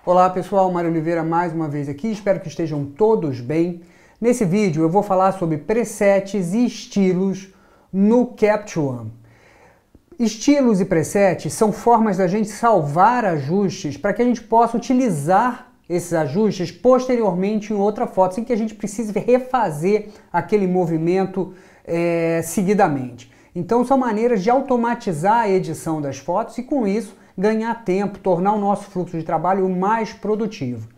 Olá pessoal, Mário Oliveira mais uma vez aqui, espero que estejam todos bem. Nesse vídeo eu vou falar sobre presets e estilos no Capture One. Estilos e presets são formas da gente salvar ajustes para que a gente possa utilizar esses ajustes posteriormente em outra foto, sem que a gente precise refazer aquele movimento seguidamente. Então são maneiras de automatizar a edição das fotos e com isso ganhar tempo, tornar o nosso fluxo de trabalho mais produtivo.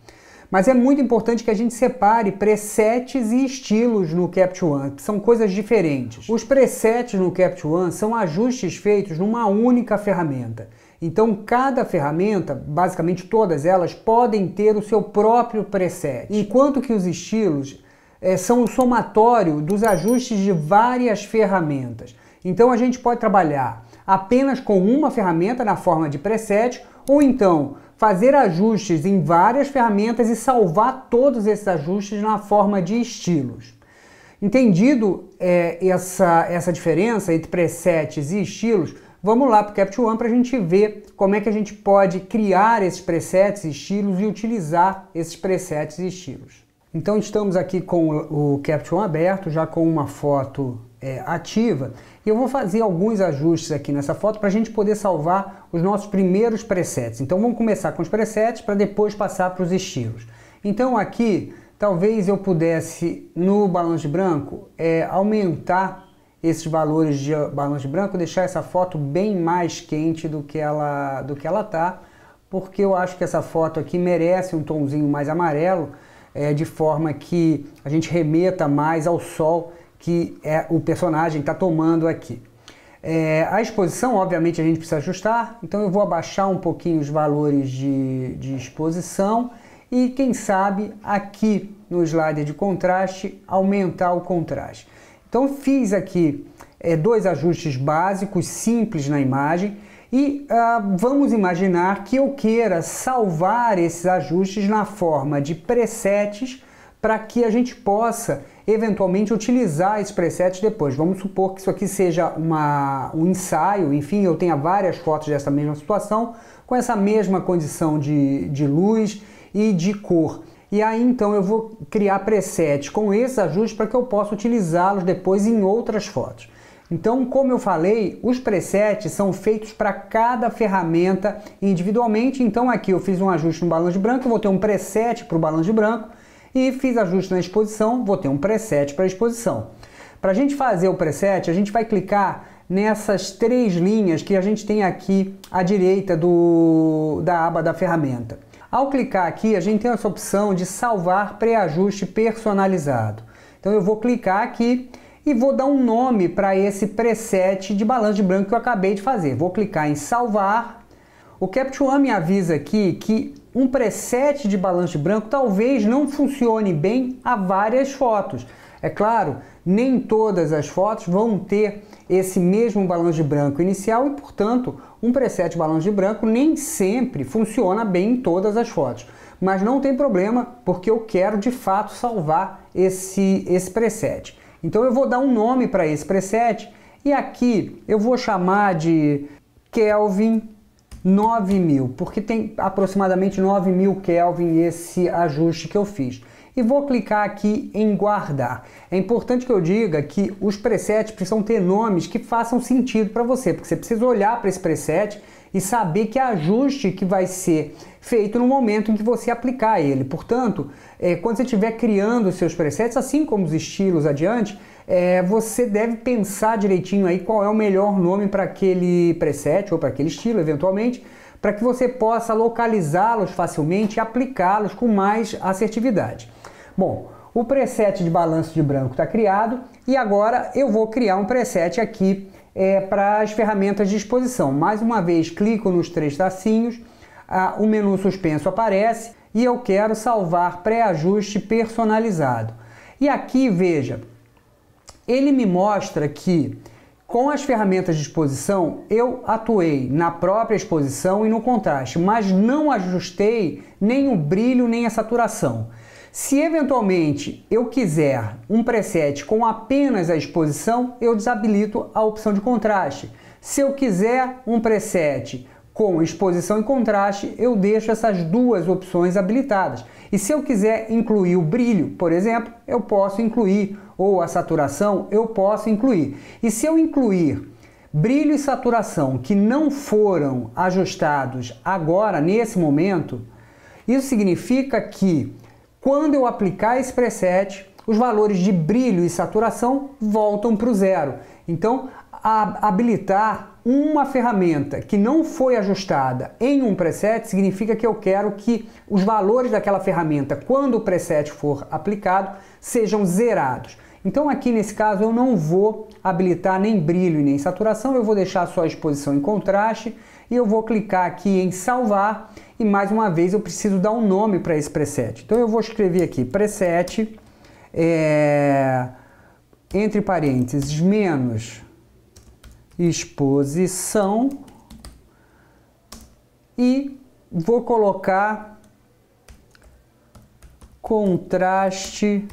Mas é muito importante que a gente separe presets e estilos no Capture One, que são coisas diferentes. Os presets no Capture One são ajustes feitos numa única ferramenta. Então cada ferramenta, basicamente todas elas, podem ter o seu próprio preset. Enquanto que os estilos são o somatório dos ajustes de várias ferramentas. Então a gente pode trabalhar apenas com uma ferramenta na forma de preset, ou então fazer ajustes em várias ferramentas e salvar todos esses ajustes na forma de estilos. Entendido essa diferença entre presets e estilos, vamos lá para o Capture One para a gente ver como é que a gente pode criar esses presets e estilos e utilizar esses presets e estilos. Então estamos aqui com o Capture One aberto, já com uma foto ativa, e eu vou fazer alguns ajustes aqui nessa foto para a gente poder salvar os nossos primeiros presets. Então vamos começar com os presets para depois passar para os estilos. Então aqui, talvez eu pudesse, no balanço de branco, aumentar esses valores de balanço de branco, deixar essa foto bem mais quente do que ela está, porque eu acho que essa foto aqui merece um tomzinho mais amarelo, de forma que a gente remeta mais ao sol que o personagem está tomando aqui. A exposição, obviamente, a gente precisa ajustar, então eu vou abaixar um pouquinho os valores de exposição e, quem sabe, aqui no slider de contraste, aumentar o contraste. Então fiz aqui dois ajustes básicos, simples na imagem, e vamos imaginar que eu queira salvar esses ajustes na forma de presets para que a gente possa eventualmente utilizar esses presets depois. Vamos supor que isso aqui seja um ensaio, enfim, eu tenha várias fotos dessa mesma situação, com essa mesma condição de luz e de cor. E aí então eu vou criar presets com esses ajustes para que eu possa utilizá-los depois em outras fotos. Então, como eu falei, os presets são feitos para cada ferramenta individualmente. Então aqui eu fiz um ajuste no balanço de branco, eu vou ter um preset para o balanço de branco, e fiz ajuste na exposição, vou ter um preset para a exposição. Para a gente fazer o preset, a gente vai clicar nessas três linhas que a gente tem aqui à direita da aba da ferramenta. Ao clicar aqui, a gente tem essa opção de salvar pré-ajuste personalizado. Então eu vou clicar aqui e vou dar um nome para esse preset de balanço de branco que eu acabei de fazer. Vou clicar em salvar. O Capture One me avisa aqui que um preset de balanço de branco talvez não funcione bem a várias fotos. É claro, nem todas as fotos vão ter esse mesmo balanço de branco inicial e, portanto, um preset de balanço de branco nem sempre funciona bem em todas as fotos. Mas não tem problema, porque eu quero de fato salvar esse preset. Então eu vou dar um nome para esse preset e aqui eu vou chamar de Kelvin 9000, porque tem aproximadamente 9000 Kelvin esse ajuste que eu fiz. E vou clicar aqui em guardar. É importante que eu diga que os presets precisam ter nomes que façam sentido para você, porque você precisa olhar para esse preset e saber que ajuste que vai ser feito no momento em que você aplicar ele. Portanto, quando você estiver criando os seus presets, assim como os estilos adiante, você deve pensar direitinho aí qual é o melhor nome para aquele preset ou para aquele estilo, eventualmente, para que você possa localizá-los facilmente e aplicá-los com mais assertividade. Bom, o preset de balanço de branco está criado e agora eu vou criar um preset aqui para as ferramentas de exposição. Mais uma vez, clico nos três tracinhos, o menu suspenso aparece e eu quero salvar pré-ajuste personalizado. E aqui, veja, ele me mostra que com as ferramentas de exposição eu atuei na própria exposição e no contraste, mas não ajustei nem o brilho nem a saturação. Se eventualmente eu quiser um preset com apenas a exposição, eu desabilito a opção de contraste. Se eu quiser um preset com exposição e contraste, eu deixo essas duas opções habilitadas. E se eu quiser incluir o brilho, por exemplo, eu posso incluir, ou a saturação, eu posso incluir. E se eu incluir brilho e saturação que não foram ajustados agora, nesse momento, isso significa que quando eu aplicar esse preset, os valores de brilho e saturação voltam para o zero. Então, habilitar uma ferramenta que não foi ajustada em um preset significa que eu quero que os valores daquela ferramenta, quando o preset for aplicado, sejam zerados. Então aqui nesse caso eu não vou habilitar nem brilho e nem saturação, eu vou deixar só a exposição em contraste e eu vou clicar aqui em salvar e mais uma vez eu preciso dar um nome para esse preset. Então eu vou escrever aqui preset, entre parênteses, menos exposição e vou colocar contraste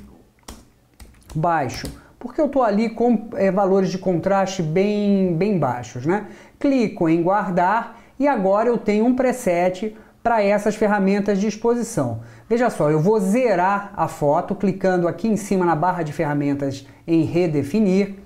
baixo, porque eu estou ali com valores de contraste bem baixos, né? Clico em guardar e agora eu tenho um preset para essas ferramentas de exposição. Veja só, eu vou zerar a foto clicando aqui em cima na barra de ferramentas em redefinir.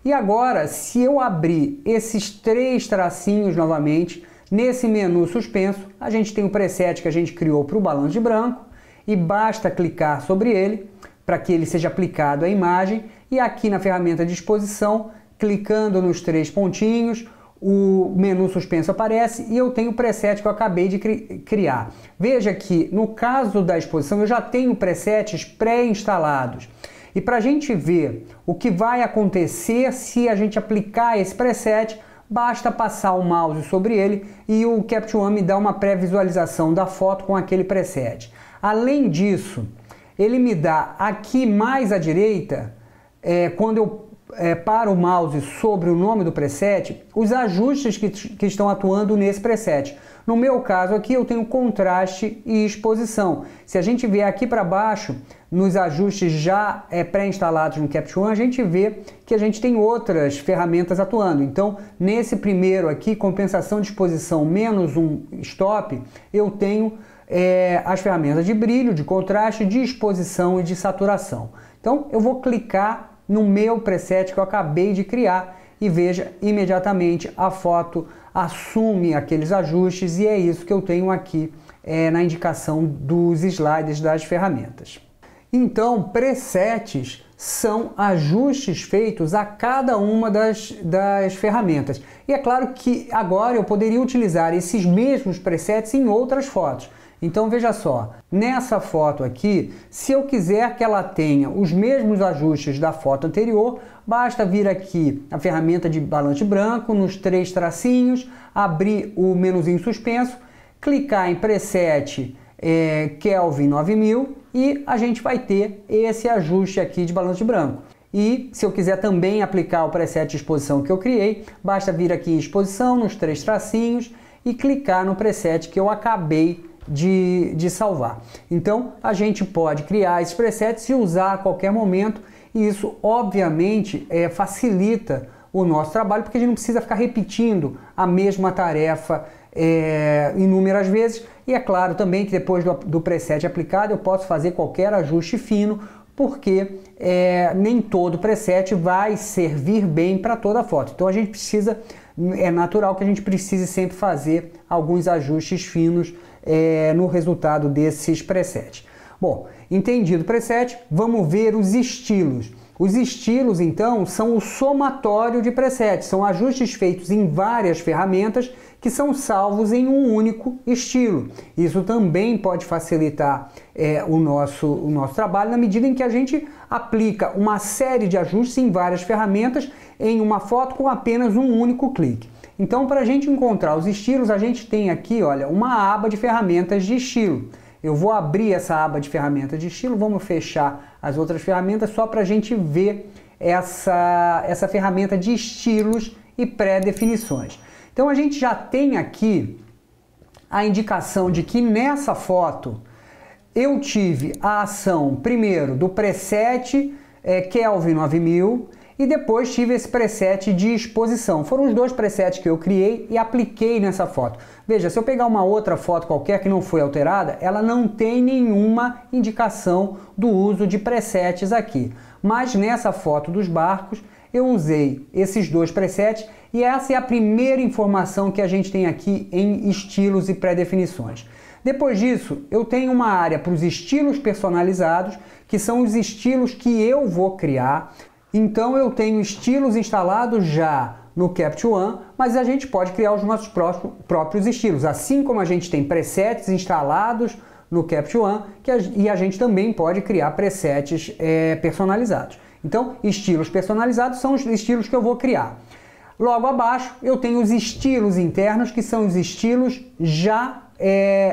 E agora, se eu abrir esses três tracinhos novamente, nesse menu suspenso, a gente tem o preset que a gente criou para o balanço de branco e basta clicar sobre ele para que ele seja aplicado à imagem e aqui na ferramenta de exposição, clicando nos três pontinhos, o menu suspenso aparece e eu tenho o preset que eu acabei de criar. Veja que no caso da exposição eu já tenho presets pré-instalados. E para a gente ver o que vai acontecer se a gente aplicar esse preset, basta passar o mouse sobre ele e o Capture One me dá uma pré-visualização da foto com aquele preset. Além disso, ele me dá aqui mais à direita, quando eu paro o mouse sobre o nome do preset, os ajustes que estão atuando nesse preset. No meu caso aqui eu tenho contraste e exposição. Se a gente vier aqui para baixo, nos ajustes já pré-instalados no Capture One, a gente vê que a gente tem outras ferramentas atuando. Então, nesse primeiro aqui, compensação de exposição menos um stop, eu tenho as ferramentas de brilho, de contraste, de exposição e de saturação. Então, eu vou clicar no meu preset que eu acabei de criar e veja, imediatamente a foto assume aqueles ajustes e é isso que eu tenho aqui na indicação dos sliders das ferramentas. Então, presets são ajustes feitos a cada uma das ferramentas. E é claro que agora eu poderia utilizar esses mesmos presets em outras fotos. Então veja só, nessa foto aqui, se eu quiser que ela tenha os mesmos ajustes da foto anterior, basta vir aqui a ferramenta de balanço branco, nos três tracinhos, abrir o menuzinho suspenso, clicar em preset Kelvin 9000 e a gente vai ter esse ajuste aqui de balanço branco. E se eu quiser também aplicar o preset de exposição que eu criei, basta vir aqui em exposição, nos três tracinhos e clicar no preset que eu acabei de salvar. Então a gente pode criar esses presets e usar a qualquer momento e isso obviamente facilita o nosso trabalho porque a gente não precisa ficar repetindo a mesma tarefa inúmeras vezes e é claro também que depois do preset aplicado eu posso fazer qualquer ajuste fino porque nem todo preset vai servir bem para toda a foto. Então a gente precisa, é natural que a gente precise sempre fazer alguns ajustes finos no resultado desses presets. Bom, entendido o preset, vamos ver os estilos. Os estilos, então, são o somatório de presets, são ajustes feitos em várias ferramentas que são salvos em um único estilo. Isso também pode facilitar o nosso trabalho na medida em que a gente aplica uma série de ajustes em várias ferramentas em uma foto com apenas um único clique. Então, para a gente encontrar os estilos, a gente tem aqui, olha, uma aba de ferramentas de estilo. Eu vou abrir essa aba de ferramentas de estilo, vamos fechar as outras ferramentas só para a gente ver essa ferramenta de estilos e pré-definições. Então, a gente já tem aqui a indicação de que nessa foto eu tive a ação, primeiro, do preset Kelvin 9000 e depois tive esse preset de exposição. Foram os dois presets que eu criei e apliquei nessa foto. Veja, se eu pegar uma outra foto qualquer que não foi alterada, ela não tem nenhuma indicação do uso de presets aqui. Mas nessa foto dos barcos, eu usei esses dois presets e essa é a primeira informação que a gente tem aqui em estilos e pré-definições. Depois disso, eu tenho uma área para os estilos personalizados, que são os estilos que eu vou criar. Então eu tenho estilos instalados já no Capture One, mas a gente pode criar os nossos próprios estilos, assim como a gente tem presets instalados no Capture One, e a gente também pode criar presets personalizados. Então, estilos personalizados são os estilos que eu vou criar. Logo abaixo, eu tenho os estilos internos, que são os estilos já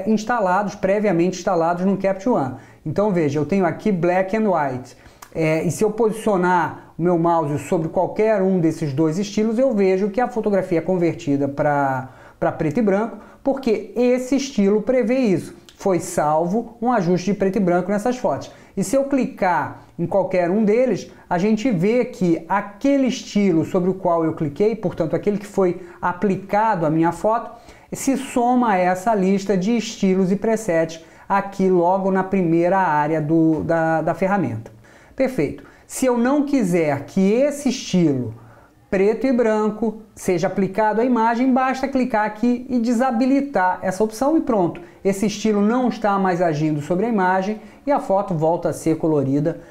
instalados, previamente instalados no Capture One. Então, veja, eu tenho aqui Black and White. E se eu posicionar o meu mouse sobre qualquer um desses dois estilos, eu vejo que a fotografia é convertida para preto e branco, porque esse estilo prevê isso. Foi salvo um ajuste de preto e branco nessas fotos. E se eu clicar em qualquer um deles, a gente vê que aquele estilo sobre o qual eu cliquei, portanto aquele que foi aplicado à minha foto, se soma a essa lista de estilos e presets aqui logo na primeira área da ferramenta. Perfeito. Se eu não quiser que esse estilo preto e branco seja aplicado à imagem, basta clicar aqui e desabilitar essa opção e pronto. Esse estilo não está mais agindo sobre a imagem e a foto volta a ser colorida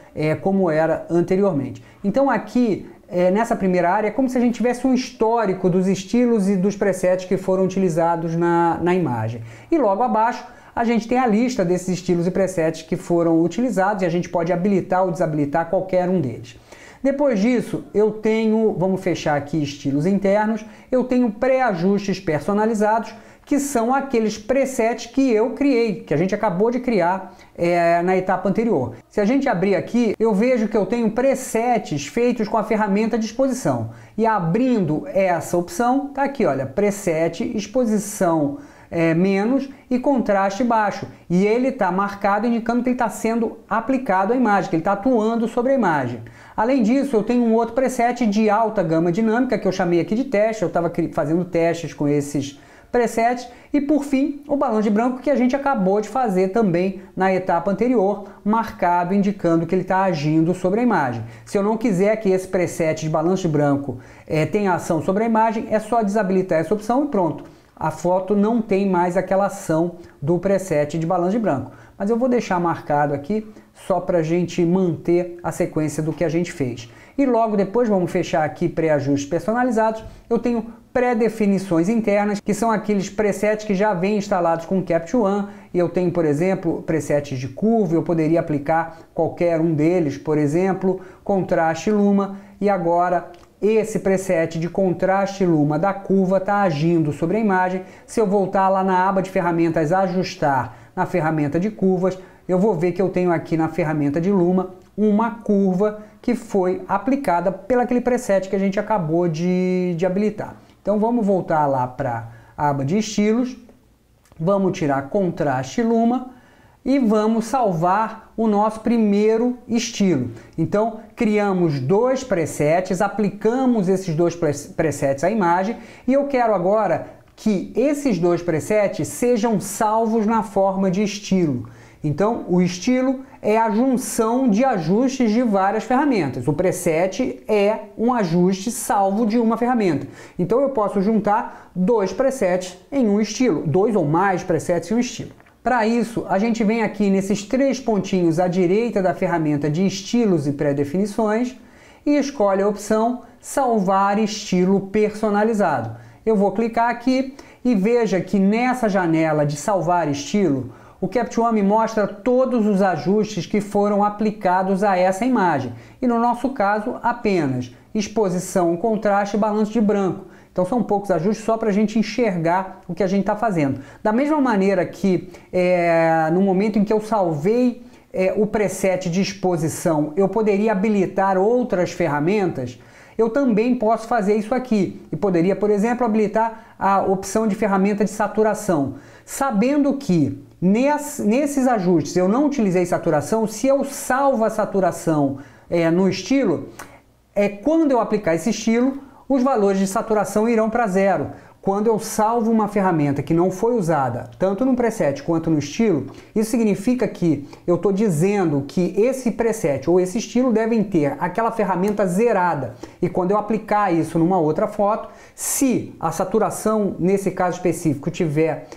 como era anteriormente. Então aqui, nessa primeira área, é como se a gente tivesse um histórico dos estilos e dos presets que foram utilizados na imagem. E logo abaixo, a gente tem a lista desses estilos e presets que foram utilizados e a gente pode habilitar ou desabilitar qualquer um deles. Depois disso, eu tenho, vamos fechar aqui estilos internos, eu tenho pré-ajustes personalizados, que são aqueles presets que eu criei, que a gente acabou de criar na etapa anterior. Se a gente abrir aqui, eu vejo que eu tenho presets feitos com a ferramenta de exposição. E abrindo essa opção, tá aqui, olha, preset, exposição menos e contraste baixo. E ele está marcado indicando que ele está sendo aplicado à imagem, que ele está atuando sobre a imagem. Além disso, eu tenho um outro preset de alta gama dinâmica, que eu chamei aqui de teste, eu estava fazendo testes com esses presets. E por fim, o balão de branco que a gente acabou de fazer também na etapa anterior, marcado indicando que ele está agindo sobre a imagem. Se eu não quiser que esse preset de balanço de branco tenha ação sobre a imagem, é só desabilitar essa opção e pronto. A foto não tem mais aquela ação do preset de balanço de branco. Mas eu vou deixar marcado aqui só para a gente manter a sequência do que a gente fez. E logo depois, vamos fechar aqui pré-ajustes personalizados, eu tenho pré-definições internas, que são aqueles presets que já vêm instalados com o Capture One. E eu tenho, por exemplo, presets de curva, eu poderia aplicar qualquer um deles, por exemplo, contraste luma, e agora esse preset de contraste luma da curva está agindo sobre a imagem. Se eu voltar lá na aba de ferramentas, ajustar na ferramenta de curvas, eu vou ver que eu tenho aqui na ferramenta de luma uma curva que foi aplicada pelo aquele preset que a gente acabou de habilitar. Então vamos voltar lá para a aba de estilos, vamos tirar contraste luma e vamos salvar o nosso primeiro estilo. Então, criamos dois presets, aplicamos esses dois presets à imagem e eu quero agora que esses dois presets sejam salvos na forma de estilo. Então, o estilo é a junção de ajustes de várias ferramentas. O preset é um ajuste salvo de uma ferramenta. Então, eu posso juntar dois presets em um estilo, dois ou mais presets em um estilo. Para isso, a gente vem aqui nesses três pontinhos à direita da ferramenta de estilos e pré-definições e escolhe a opção Salvar estilo personalizado. Eu vou clicar aqui e veja que nessa janela de salvar estilo, o Capture One me mostra todos os ajustes que foram aplicados a essa imagem. E no nosso caso, apenas exposição, contraste e balanço de branco. Então são poucos ajustes só para a gente enxergar o que a gente está fazendo. Da mesma maneira que no momento em que eu salvei o preset de exposição, eu poderia habilitar outras ferramentas, eu também posso fazer isso aqui. E poderia, por exemplo, habilitar a opção de ferramenta de saturação. Sabendo que nesses ajustes eu não utilizei saturação, se eu salvo a saturação no estilo, quando eu aplicar esse estilo, os valores de saturação irão para zero. Quando eu salvo uma ferramenta que não foi usada, tanto no preset quanto no estilo, isso significa que eu estou dizendo que esse preset ou esse estilo devem ter aquela ferramenta zerada. E quando eu aplicar isso numa outra foto, se a saturação, nesse caso específico, tiver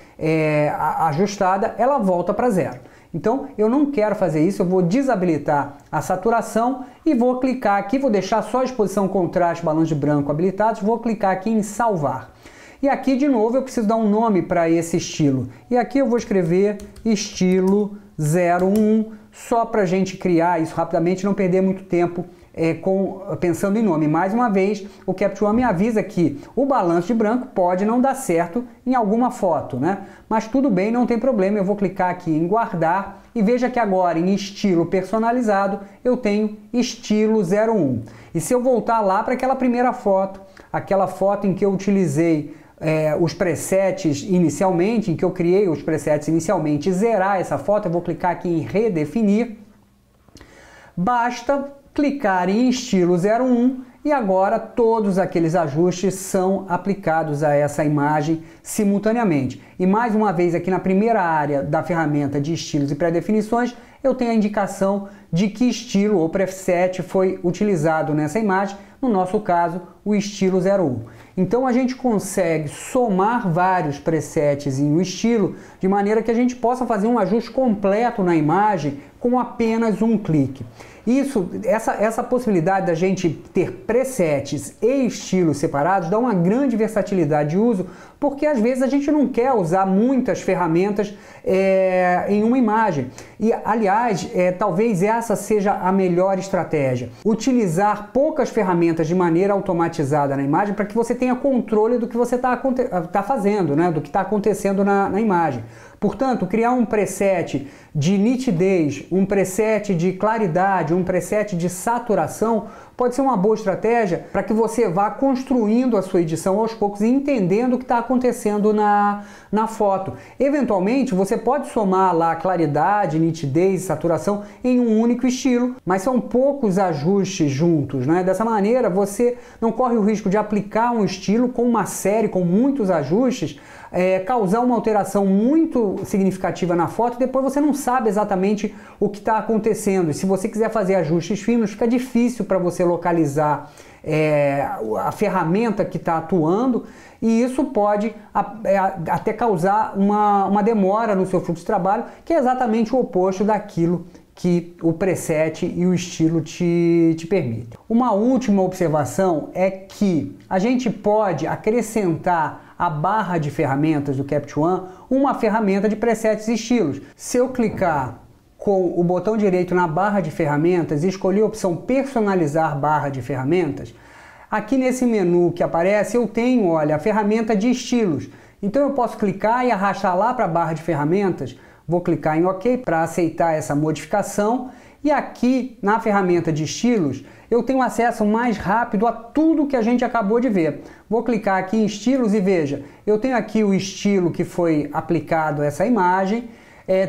ajustada, ela volta para zero. Então eu não quero fazer isso, eu vou desabilitar a saturação e vou clicar aqui, vou deixar só a exposição contraste, balões de branco habilitados, vou clicar aqui em salvar. E aqui de novo eu preciso dar um nome para esse estilo. E aqui eu vou escrever estilo 01, só para a gente criar isso rapidamente, não perder muito tempo pensando em nome. Mais uma vez, o Capture One me avisa que o balanço de branco pode não dar certo em alguma foto, né? Mas tudo bem, não tem problema, eu vou clicar aqui em guardar e veja que agora em estilo personalizado eu tenho estilo 01. E se eu voltar lá para aquela primeira foto, aquela foto em que eu utilizei os presets inicialmente, em que eu criei os presets inicialmente e zerar essa foto, eu vou clicar aqui em redefinir. Basta clicar em estilo 01 e agora todos aqueles ajustes são aplicados a essa imagem simultaneamente. E mais uma vez aqui na primeira área da ferramenta de estilos e pré-definições, eu tenho a indicação de que estilo ou preset foi utilizado nessa imagem, no nosso caso, o estilo 01. Então a gente consegue somar vários presets em um estilo, de maneira que a gente possa fazer um ajuste completo na imagem com apenas um clique. Essa possibilidade da gente ter presets e estilos separados dá uma grande versatilidade de uso, porque às vezes a gente não quer usar muitas ferramentas em uma imagem. E, aliás, talvez essa seja a melhor estratégia. Utilizar poucas ferramentas de maneira automatizada na imagem para que você tenha controle do que você está fazendo, né? Do que está acontecendo na imagem. Portanto, criar um preset de nitidez, um preset de claridade, um preset de saturação pode ser uma boa estratégia para que você vá construindo a sua edição aos poucos e entendendo o que está acontecendo na foto. Eventualmente, você pode somar lá claridade, nitidez e saturação em um único estilo, mas são poucos ajustes juntos, né? Dessa maneira, você não corre o risco de aplicar um estilo com uma série, com muitos ajustes, causar uma alteração muito significativa na foto e depois você não sabe exatamente o que está acontecendo. E se você quiser fazer ajustes finos, fica difícil para você localizar a ferramenta que está atuando, e isso pode até causar uma demora no seu fluxo de trabalho, que é exatamente o oposto daquilo que o preset e o estilo te permitem. Uma última observação é que a gente pode acrescentar à barra de ferramentas do Capture One uma ferramenta de presets e estilos. Se eu clicar com o botão direito na barra de ferramentas e escolher a opção personalizar barra de ferramentas, aqui nesse menu que aparece eu tenho, olha, a ferramenta de estilos. Então eu posso clicar e arrastar lá para a barra de ferramentas. Vou clicar em OK para aceitar essa modificação e aqui na ferramenta de estilos eu tenho acesso mais rápido a tudo que a gente acabou de ver. Vou clicar aqui em estilos e veja, eu tenho aqui o estilo que foi aplicado a essa imagem,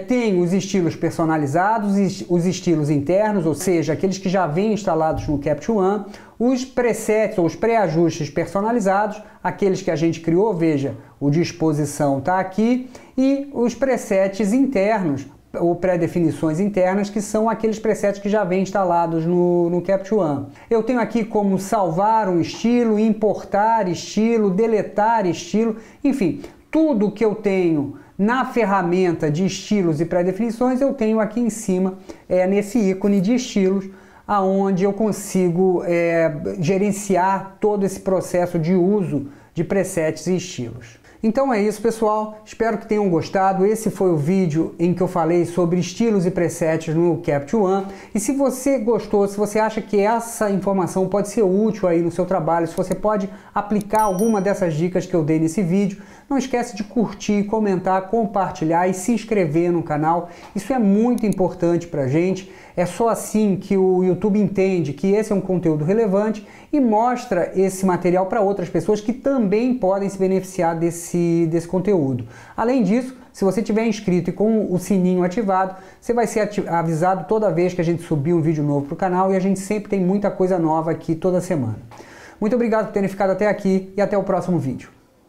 tenho os estilos personalizados, os estilos internos, ou seja, aqueles que já vêm instalados no Capture One, os presets ou os pré-ajustes personalizados, aqueles que a gente criou, veja, o de exposição está aqui, e os presets internos, ou pré-definições internas, que são aqueles presets que já vêm instalados no Capture One. Eu tenho aqui como salvar um estilo, importar estilo, deletar estilo, enfim, tudo que eu tenho na ferramenta de estilos e pré-definições eu tenho aqui em cima, nesse ícone de estilos, aonde eu consigo gerenciar todo esse processo de uso de presets e estilos. Então é isso, pessoal, espero que tenham gostado. Esse foi o vídeo em que eu falei sobre estilos e presets no Capture One. E se você gostou, se você acha que essa informação pode ser útil aí no seu trabalho, se você pode aplicar alguma dessas dicas que eu dei nesse vídeo, não esquece de curtir, comentar, compartilhar e se inscrever no canal. Isso é muito importante pra gente. É só assim que o YouTube entende que esse é um conteúdo relevante e mostra esse material para outras pessoas que também podem se beneficiar desse desse conteúdo. Além disso, se você estiver inscrito e com o sininho ativado, você vai ser avisado toda vez que a gente subir um vídeo novo para o canal, e a gente sempre tem muita coisa nova aqui toda semana. Muito obrigado por terem ficado até aqui e até o próximo vídeo.